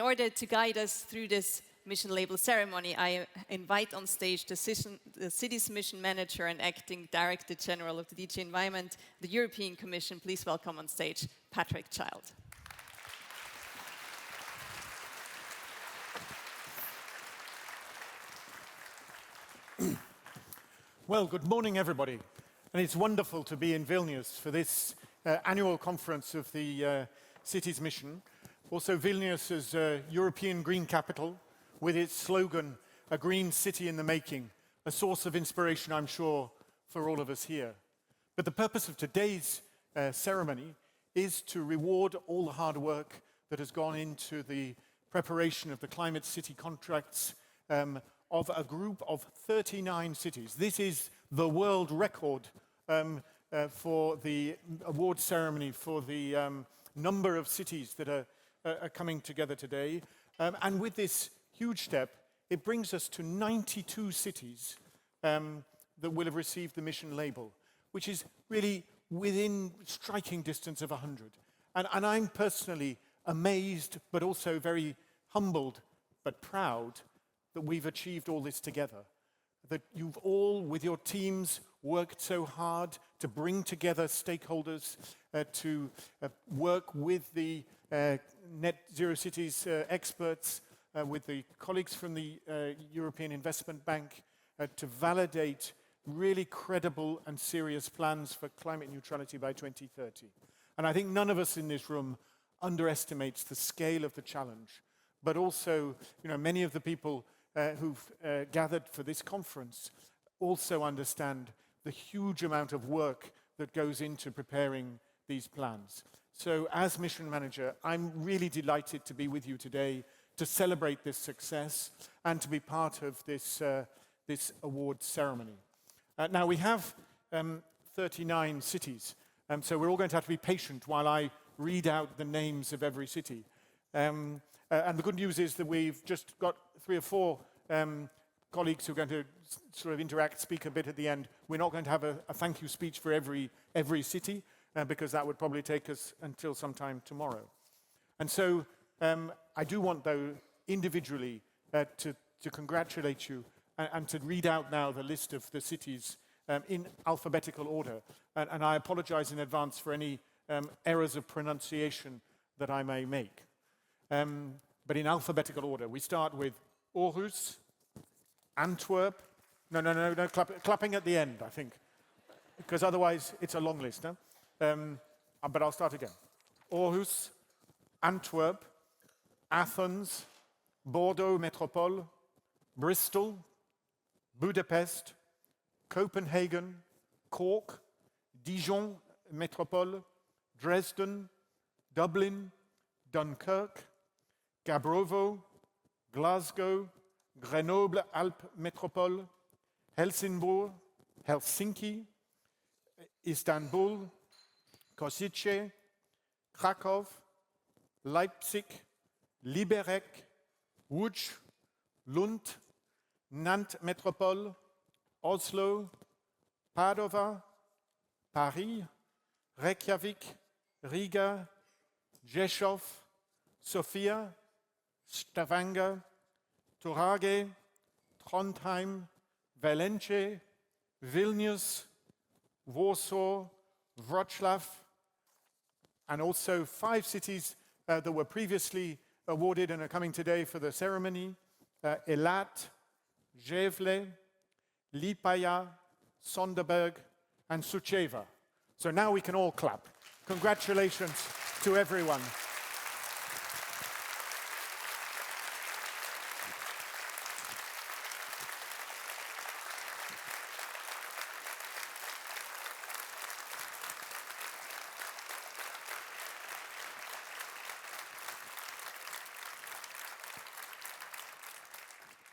in order to guide us through this mission label ceremony, I invite on stage the city's mission manager and acting director general of the DG Environment, the European Commission. Please welcome on stage Patrick Child. Well, good morning, everybody. And it's wonderful to be in Vilnius for this annual conference of the city's mission. Also, Vilnius is a European green capital with its slogan, a green city in the making, a source of inspiration, I'm sure, for all of us here. But the purpose of today's ceremony is to reward all the hard work that has gone into the preparation of the Climate City contracts of a group of 39 cities. This is the world record for the award ceremony for the number of cities that are coming together today. And with this huge step, it brings us to 92 cities that will have received the mission label, which is really within striking distance of 100. And I'm personally amazed, but also very humbled, but proud that we've achieved all this together. That you've all, with your teams, worked so hard to bring together stakeholders, to work with the Net Zero Cities experts, with the colleagues from the European Investment Bank, to validate really credible and serious plans for climate neutrality by 2030. And I think none of us in this room underestimates the scale of the challenge, but also, many of the people who've gathered for this conference also understand the huge amount of work that goes into preparing these plans. So as mission manager, I'm really delighted to be with you today to celebrate this success and to be part of this, this award ceremony. Now we have 39 cities, so we're all going to have to be patient while I read out the names of every city. And the good news is that we've just got 3 or 4 colleagues who are going to sort of interact, speak a bit at the end. We're not going to have a thank you speech for every city, because that would probably take us until sometime tomorrow. And so I do want, though, individually to congratulate you and to read out now the list of the cities in alphabetical order. And I apologize in advance for any errors of pronunciation that I may make. But in alphabetical order, we start with Aarhus, Antwerp. No, clapping at the end, I think, because otherwise it's a long list. No? But I'll start again. Aarhus, Antwerp, Athens, Bordeaux Métropole, Bristol, Budapest, Copenhagen, Cork, Dijon Métropole, Dresden, Dublin, Dunkirk, Gabrovo, Glasgow, Grenoble Alpes Métropole, Helsingborg, Helsinki, Istanbul, Košice, Krakow, Leipzig, Liberec, Łódź, Lund, Nantes Métropole, Oslo, Padova, Paris, Reykjavik, Riga, Rzeszów, Sofia, Stavanger, Turage, Trondheim, Valence, Vilnius, Warsaw, Wrocław, and also 5 cities that were previously awarded and are coming today for the ceremony: Elat, Gävle, Liepāja, Sonderberg, and Suceava. So now we can all clap. Congratulations to everyone.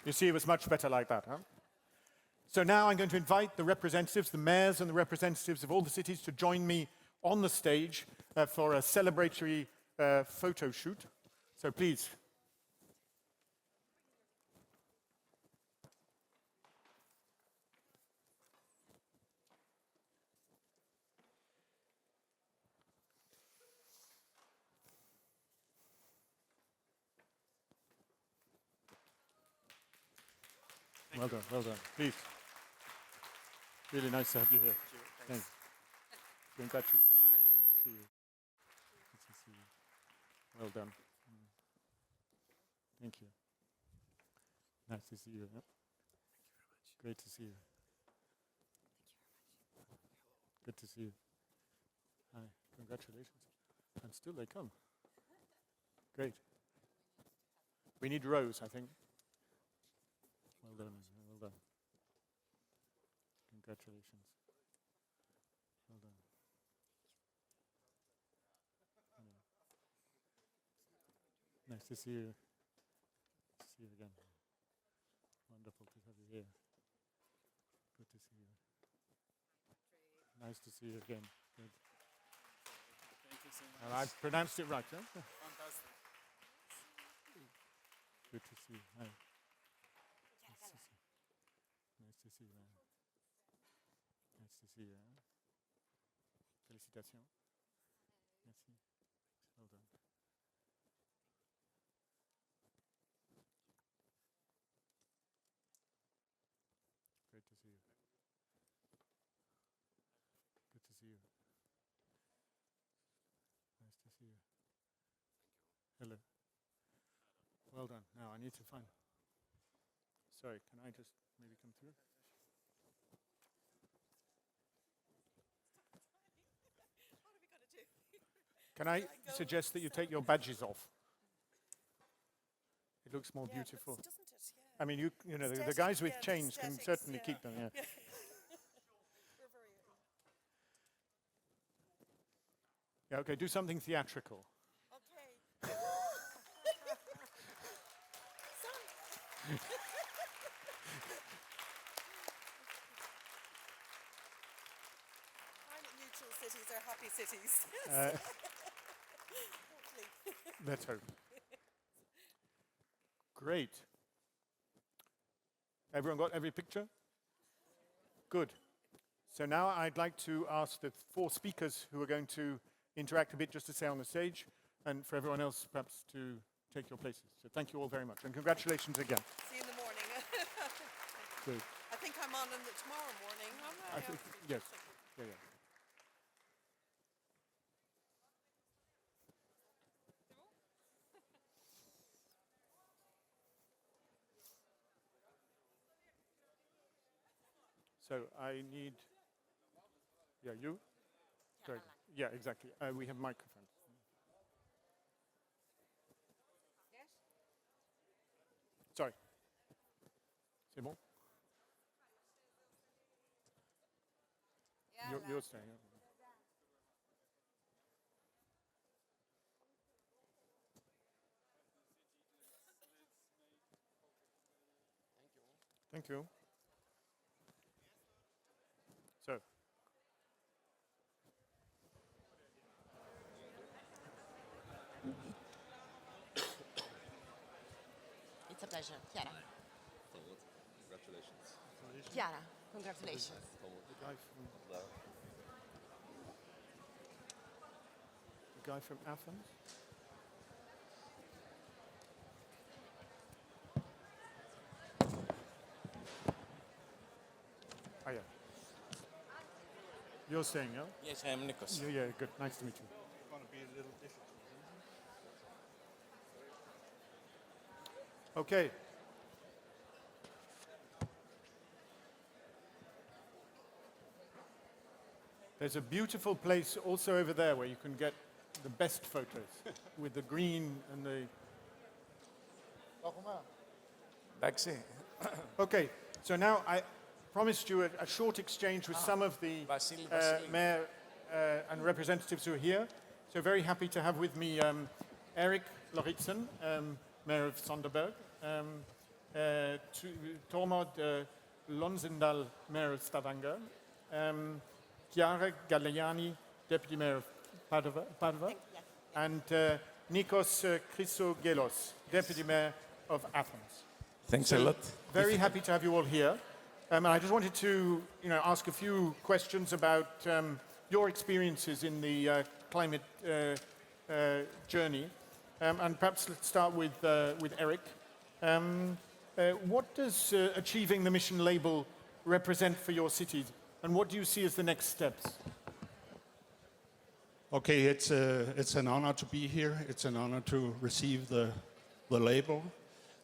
You see, it was much better like that, huh? So now I'm going to invite the representatives, the mayors and the representatives of all the cities to join me on the stage for a celebratory photo shoot. So please. Well done, well done. Please. Really nice to have you here. Thanks. Congratulations. Nice to see you. Nice to see you. Well done. Thank you. Nice to see you. Yep. Great to see you. Good to see you. Hi. Congratulations. And still they come. Great. We need rows, I think. Well done. Well done. Congratulations. Well done. Nice to see you. See you again. Wonderful to have you here. Good to see you. Nice to see you again. Good. Thank you so much. And I pronounced it right, huh? Fantastic. Good to see you. Hi. Nice to see you. Nice to see you. Nice to see you. Félicitations. Merci. Well done. Great to see you. Good to see you. Nice to see you. Hello. Well done. Now I need to find. Sorry, can I just maybe come through? What are we going to do? Can I suggest that you take your badges off? It looks more beautiful. Doesn't it? Yeah. I mean, you know, the Aesthetic, guys with yeah, the chains can aesthetics, certainly yeah. keep them. Yeah. We're very. Yeah. Okay. Do something theatrical. Okay. Climate neutral cities are happy cities. Hopefully. Let's hope. Great. Everyone got every picture? Good. So now I'd like to ask the 4 speakers who are going to interact a bit just to stay on the stage, and for everyone else perhaps to take your places. So thank you all very much, and congratulations again. See you in the morning. Good. I think I'm on tomorrow morning. I think, yes. Yeah, yeah. So I need, yeah, you? Sorry. Yeah, exactly. We have microphones. Sorry. C'est bon? You're staying. Thank you. So, It's a pleasure. Chiara. Congratulations. Chiara, congratulations. the guy from Athens. Oh, yeah. You're staying, yeah? Yes, I am Nikos. Yeah, yeah, good. Nice to meet you. It's going to be a little difficult. Okay. There's a beautiful place also over there where you can get the best photos with the green and the... Εντάξει. Okay, so now I promised you a short exchange with some of the Vasily. mayor and representatives who are here. So very happy to have with me Erik Lauritsen, mayor of Sonderberg, Tormod Lonsendal, mayor of Stavanger, Chiara Galliani, deputy mayor of Padova, and Nikos Chrysogelos, deputy mayor of Athens. Thanks So a lot. Very happy to have you all here. And I just wanted to, ask a few questions about your experiences in the climate journey. And perhaps let's start with Erik. What does achieving the mission label represent for your cities, and what do you see as the next steps? Okay, it's an honor to be here. It's an honor to receive the label.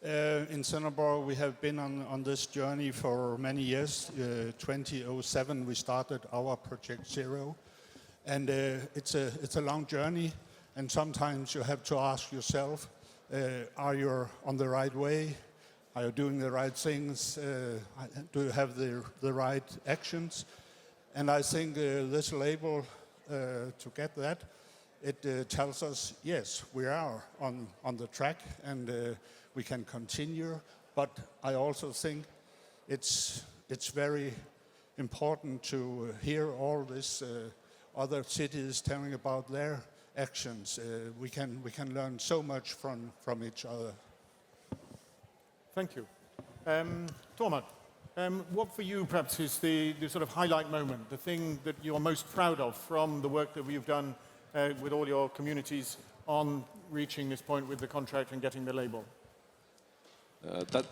In Sønderborg, we have been on this journey for many years. 2007, we started our Project Zero. And it's a long journey, and sometimes you have to ask yourself, are you on the right way? Are you doing the right things? Do you have the right actions? And I think this label, to get that, it tells us, yes, we are on the track, and we can continue. But I also think it's very important to hear all this other cities telling about their actions. We can learn so much from each other. Thank you. Tormod, what for you perhaps is the sort of highlight moment, the thing that you're most proud of from the work that we've done with all your communities on reaching this point with the contract and getting the label?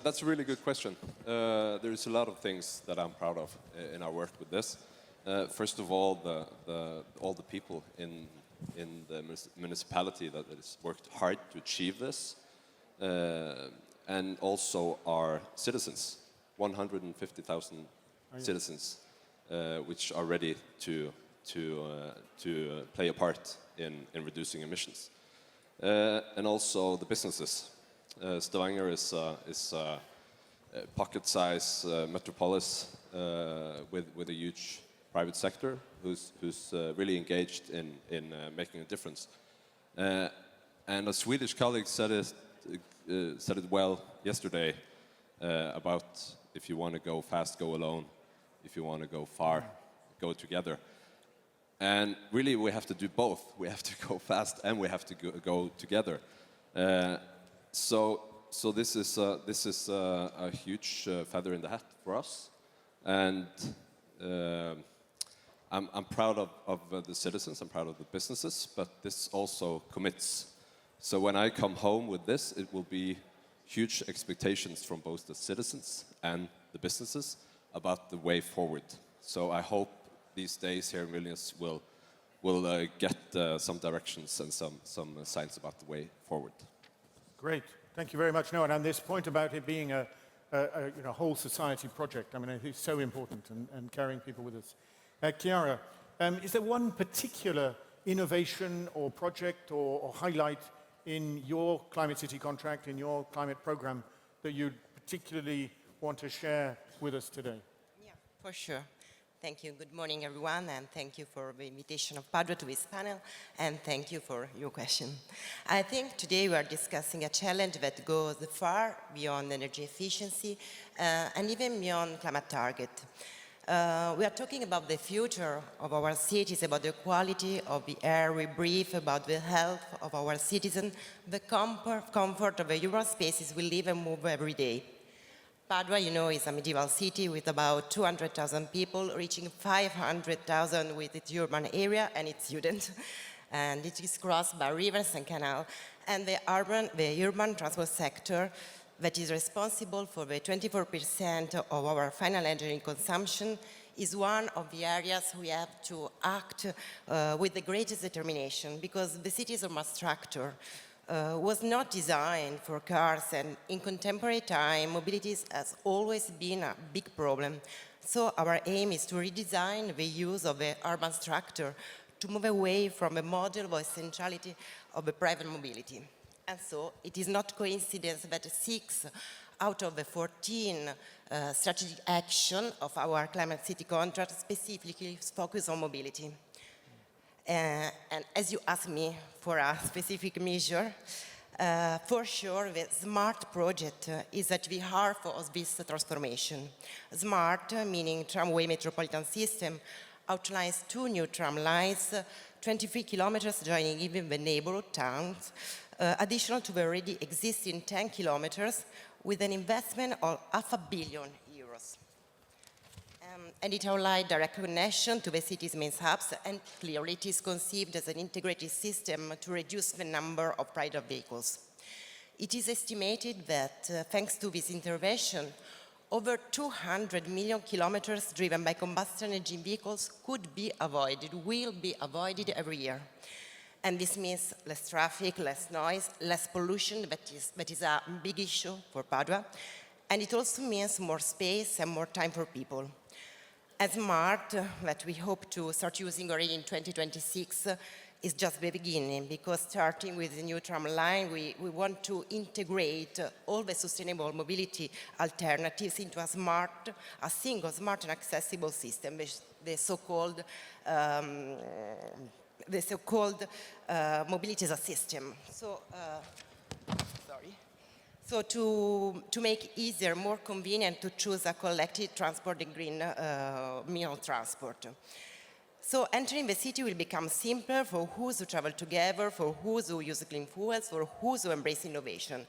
That's a really good question. There's a lot of things that I'm proud of in our work with this. First of all, all the people in the municipality that has worked hard to achieve this, and also our citizens, 150,000 citizens, which are ready to play a part in reducing emissions, and also the businesses. Stavanger is a pocket-sized metropolis with a huge private sector who's really engaged in making a difference. And a Swedish colleague said it well yesterday about if you want to go fast, go alone. If you want to go far, go together. And really, we have to do both. We have to go fast and we have to go together. So this is a huge feather in the hat for us, and I'm proud of the citizens. I'm proud of the businesses, but this also commits. So when I come home with this, it will be huge expectations from both the citizens and the businesses about the way forward. So I hope these days here in Vilnius will get some directions and some signs about the way forward. Great. Thank you very much. No, and on this point about it being a whole society project, I mean, it's so important and carrying people with us. Chiara, is there one particular innovation or project or highlight in your Climate City contract, in your climate program, that you'd particularly want to share with us today? Yeah, for sure. Thank you. Good morning, everyone, and thank you for the invitation of Padua to this panel, and thank you for your question. I think today we are discussing a challenge that goes far beyond energy efficiency and even beyond climate target. We are talking about the future of our cities, about the quality of the air we breathe, about the health of our citizens, the comfort of the urban spaces we live and move every day. Padua, you know, is a medieval city with about 200,000 people, reaching 500,000 with its urban area and its students. And it is crossed by rivers and canals. And the urban transport sector that is responsible for the 24% of our final energy consumption is one of the areas we have to act with the greatest determination, because the city's urban structure was not designed for cars, and in contemporary time, mobility has always been a big problem. So our aim is to redesign the use of the urban structure to move away from a model of essentiality of the private mobility. And so it is not coincidence that 6 out of the 14 strategic action of our Climate City contract specifically focus on mobility. And as you asked me for a specific measure, for sure the SMART project is at the heart of this transformation. SMART, meaning Tramway Metropolitan System, outlines 2 new tram lines, 23 kilometers joining even the neighborhood towns, additional to the already existing 10 kilometers, with an investment of €500 million. And it outlines direct connection to the city's main hubs, and clearly it is conceived as an integrated system to reduce the number of private vehicles. It is estimated that thanks to this intervention, over 200 million kilometers driven by combustion engine vehicles could be avoided, will be avoided every year. And this means less traffic, less noise, less pollution, that is a big issue for Padua. And it also means more space and more time for people. And smart, that we hope to start using already in 2026, is just the beginning, because starting with the new tram line, we want to integrate all the sustainable mobility alternatives into a single smart and accessible system, the so-called mobility as a system. So to make easier, more convenient to choose a collective transport and green meal transport. So entering the city will become simpler for those who travel together, for those who use clean fuels, for those who embrace innovation.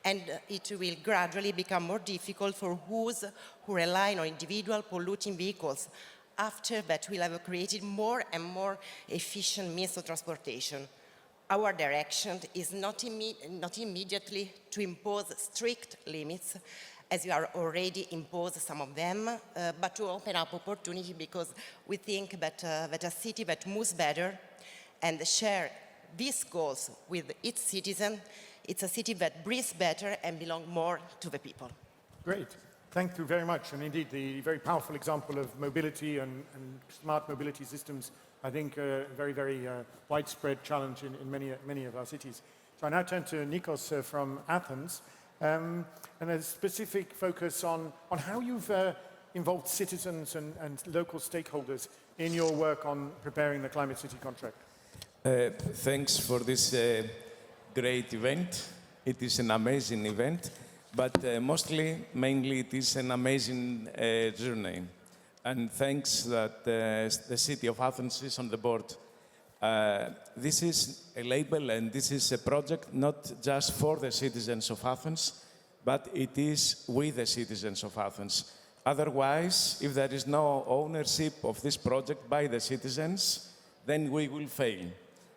And it will gradually become more difficult for those who rely on individual polluting vehicles. After that, we'll have created more and more efficient means of transportation. Our direction is not immediately to impose strict limits, as we are already imposed some of them, but to open up opportunity, because we think that a city that moves better and share these goals with its citizens, it's a city that breathes better and belongs more to the people. Great. Thank you very much. And indeed, the very powerful example of mobility and smart mobility systems, I think, a very, very widespread challenge in many of our cities. So I now turn to Nikos from Athens, and a specific focus on how you've involved citizens and local stakeholders in your work on preparing the Climate City contract. Thanks for this great event. It is an amazing event, but mainly it is an amazing journey. And thanks that the city of Athens is on the board. This is a label and this is a project not just for the citizens of Athens, but it is with the citizens of Athens. Otherwise, if there is no ownership of this project by the citizens, then we will fail.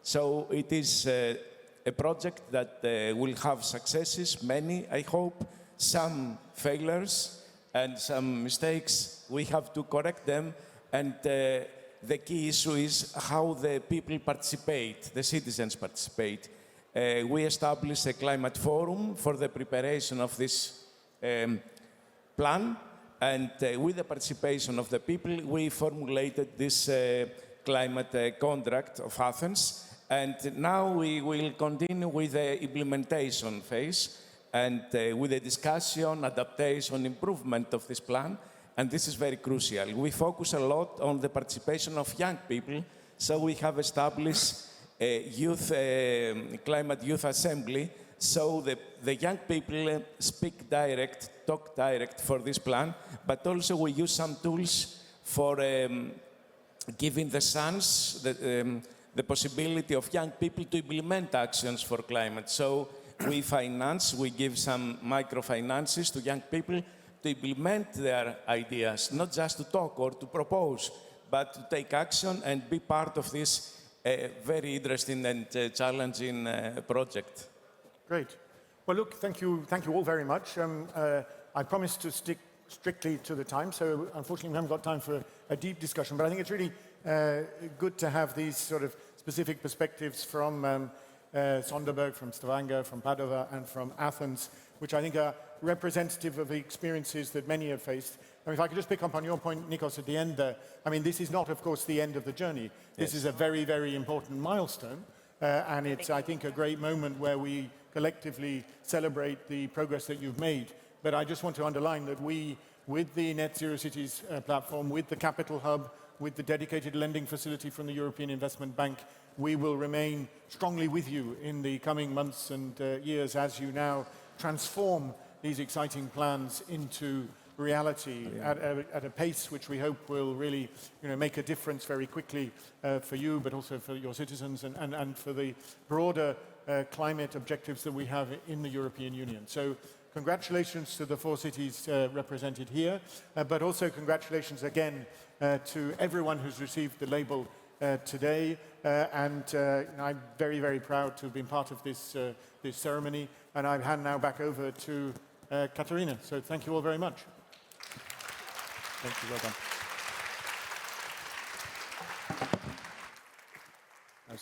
So it is a project that will have successes, many, I hope, some failures and some mistakes. We have to correct them, and the key issue is how the people participate, the citizens participate. We established a climate forum for the preparation of this plan, and with the participation of the people, we formulated this climate contract of Athens. And now we will continue with the implementation phase and with the discussion, adaptation, improvement of this plan. And this is very crucial. We focus a lot on the participation of young people. So we have established a climate youth assembly. So the young people speak direct, talk direct for this plan. But also we use some tools for giving the chance, the possibility of young people to implement actions for climate. So we finance, we give some microfinances to young people to implement their ideas, not just to talk or to propose, but to take action and be part of this very interesting and challenging project. Great. Well, look, thank you all very much. I promised to stick strictly to the time, so unfortunately we haven't got time for a deep discussion, but I think it's really good to have these sort of specific perspectives from Sonderburg, from Stavanger, from Padova, and from Athens, which I think are representative of the experiences that many have faced. I mean, if I could just pick up on your point, Nikos, at the end there, I mean, this is not, of course, the end of the journey. This is a very, very important milestone, and it's, I think, a great moment where we collectively celebrate the progress that you've made. But I just want to underline that we, with the Net Zero Cities platform, with the Capital Hub, with the dedicated lending facility from the European Investment Bank, we will remain strongly with you in the coming months and years as you now transform these exciting plans into reality at a pace which we hope will really make a difference very quickly for you, but also for your citizens and for the broader climate objectives that we have in the European Union. So congratulations to the 4 cities represented here, but also congratulations again to everyone who's received the label today, and I'm very, very proud to have been part of this, this ceremony, and I hand now back over to Katarina. So thank you all very much. Thank you, well done.